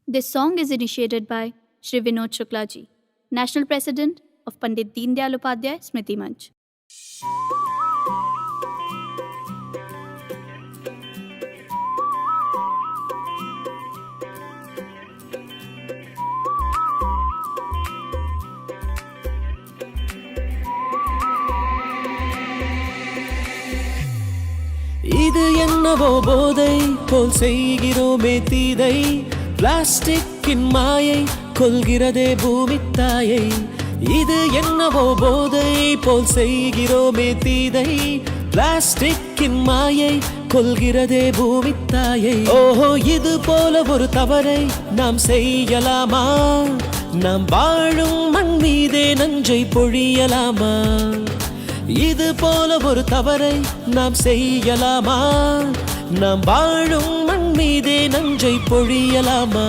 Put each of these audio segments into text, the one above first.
This song is initiated by Shri Vinod Shukla ji, National President of Pandit Deen Dayal Upadhyay Smriti Manch. இது என்னவோ போதை போல் செய்கிறோமே தீதை, பிளாஸ்டிக்கின் மாயை கொள்கிறதே பூமி தாயை. இது என்னவோ போதை போல் செய்கிறோமே தீதை, பிளாஸ்டிக்கின் மாயை கொள்கிறதே பூமி தாயை. ஓஹோ, இது போல ஒரு தவறை நாம் செய்யலாமா? நாம் வாழும் மண் மீதே நஞ்சை பொழியலாமா? இது போல ஒரு தவறை நாம் செய்யலாமா? நாம் வாழும் மண் மீதே நஞ்சை பொழியலாமா?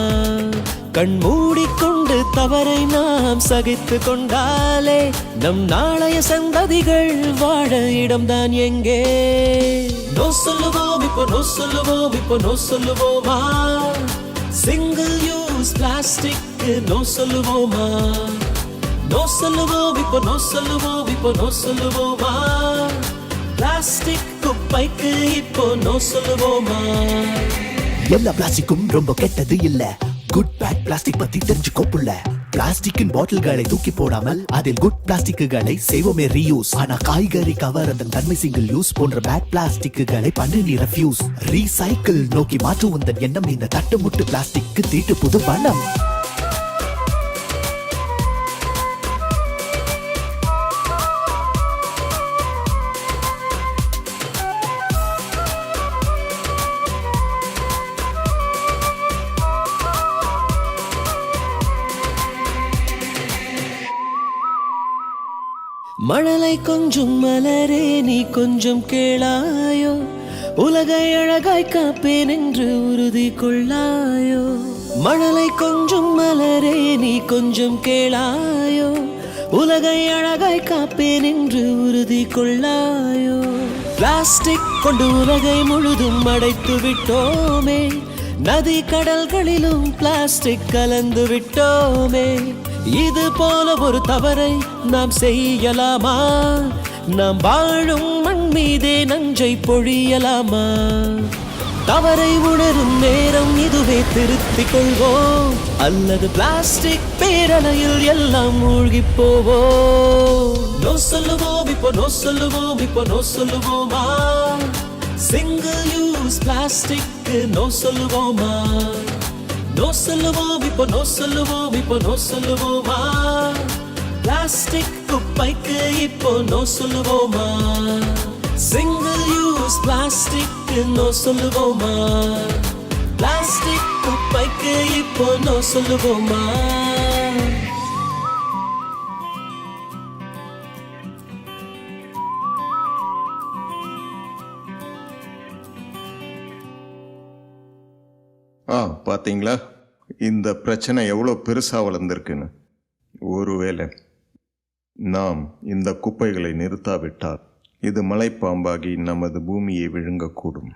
கண் மூடிக்கொண்டு தவறை நாம் சகித்து கொண்டாலே நம் நாளைய சந்ததிகள் வாழ இடம்தான் எங்கே? நோ சொல்லுவோம் இப்போ, நோ சொல்லுவோம் இப்போ, நோ சொல்லுவோமா? சிங்கிள் யூஸ் பிளாஸ்டிக் நோ சொல்லுவோமா? நோ சொல்லுவோம் இப்போ, நோ சொல்லுவோம் இப்போ, நோ சொல்லுவோமா? பிளாஸ்டிக் குப்பைக்கு இப்போ நோ சொல்லுவோமா? எல்லா பிளாஸ்டிக்கும் ரொம்ப கெட்டது இல்ல, குட் பேட் பிளாஸ்டிக் பத்தி தெரிஞ்சுக்கோ புள்ள. பிளாஸ்டிக்கின் பாட்டில்களை தூக்கி போடாமல் அதில் குட் பிளாஸ்டிக்குகளை செய்வோமே ரீயூஸ். ஆனா காய்கறி கவர் அதன் தன்மை சிங்கிள் யூஸ் போன்ற பேட் பிளாஸ்டிக்குகளை பண்ணி நீ ரெஃப்யூஸ். ரீசைக்கிள் நோக்கி மாற்று உந்தன் எண்ணம், இந்த தட்டு முட்டு பிளாஸ்டிக்கு தீட்டு புது வண்ணம். மழலை கொஞ்சம் மலரே நீ கொஞ்சம் கேளாயோ, உலகை அழகாய் காப்பேன் என்று உறுதி கொள்ளாயோ. மழலை கொஞ்சம் மலரே நீ கொஞ்சம் கேளாயோ, உலகை அழகாய் காப்பேன் என்று உறுதி கொள்ளாயோ. பிளாஸ்டிக் கொண்டு உலகை முழுதும் அடைத்து விட்டோமே, நதி கடல்களிலும் பிளாஸ்டிக் கலந்து விட்டோமே. இது போல ஒரு தவறை நாம் செய்யலாமா? நாம் வாழும் மண் மீதே நஞ்சை பொழியலாமா? தவறை உணரும் நேரம் இதுவே, திருத்திக் கொள்வோம், அல்லது பிளாஸ்டிக் பேரலையில் எல்லாம் மூழ்கி போவோம். நோ சொல்லுவோம் இப்போ, நோ சொல்லுவோம் இப்போ, நோ சொல்லுவோமா? சிங்கிள் யூஸ் பிளாஸ்டிக் நோ சொல்லுவோமா? நோ சொல்லுவோம் இப்போ, நோ சொல்லுவோம் இப்போ, நோ சொல்லுவோமா? பிளாஸ்டிக் குப்பைக்கு இப்போ நோ சொல்லுவோமா? சிங்கிள் யூஸ் பிளாஸ்டிக் நோ சொல்லுவோமா? பிளாஸ்டிக் குப்பைக்கு இப்போ நோ சொல்லுவோமா? பார்த்தீங்களா இந்த பிரச்சனை எவ்வளோ பெருசாக வளர்ந்துருக்குன்னு. ஒருவேளை நாம் இந்த குப்பைகளை நிறுத்தாவிட்டால் இது மலைப்பாம்பாகி நமது பூமியை விழுங்கக்கூடும்.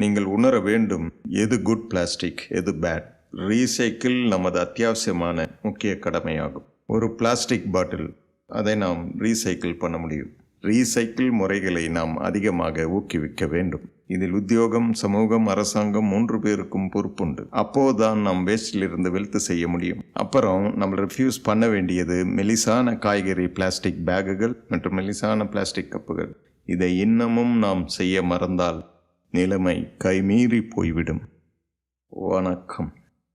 நீங்கள் உணர வேண்டும், எது குட் பிளாஸ்டிக், எது பேட். ரீசைக்கிள் நமது அத்தியாவசியமான முக்கிய கடமையாகும். ஒரு பிளாஸ்டிக் பாட்டில், அதை நாம் ரீசைக்கிள் பண்ண முடியும். ரீசைக்கிள் முறைகளை நாம் அதிகமாக ஊக்குவிக்க வேண்டும். இதில் உத்தியோகம், சமூகம், அரசாங்கம் 3 பேருக்கும் பொறுப்புண்டு. அப்போதுதான் நாம் வேஸ்டிலிருந்து வெல்த் செய்ய முடியும். அப்புறம் நம்ம ரெஃப்யூஸ் பண்ண வேண்டியது மெலிசான காய்கறி பிளாஸ்டிக் பேக்குகள் மற்றும் மெலிசான பிளாஸ்டிக் கப்புகள். இதை இன்னமும் நாம் செய்ய மறந்தால் நிலைமை கைமீறி போய்விடும். வணக்கம்.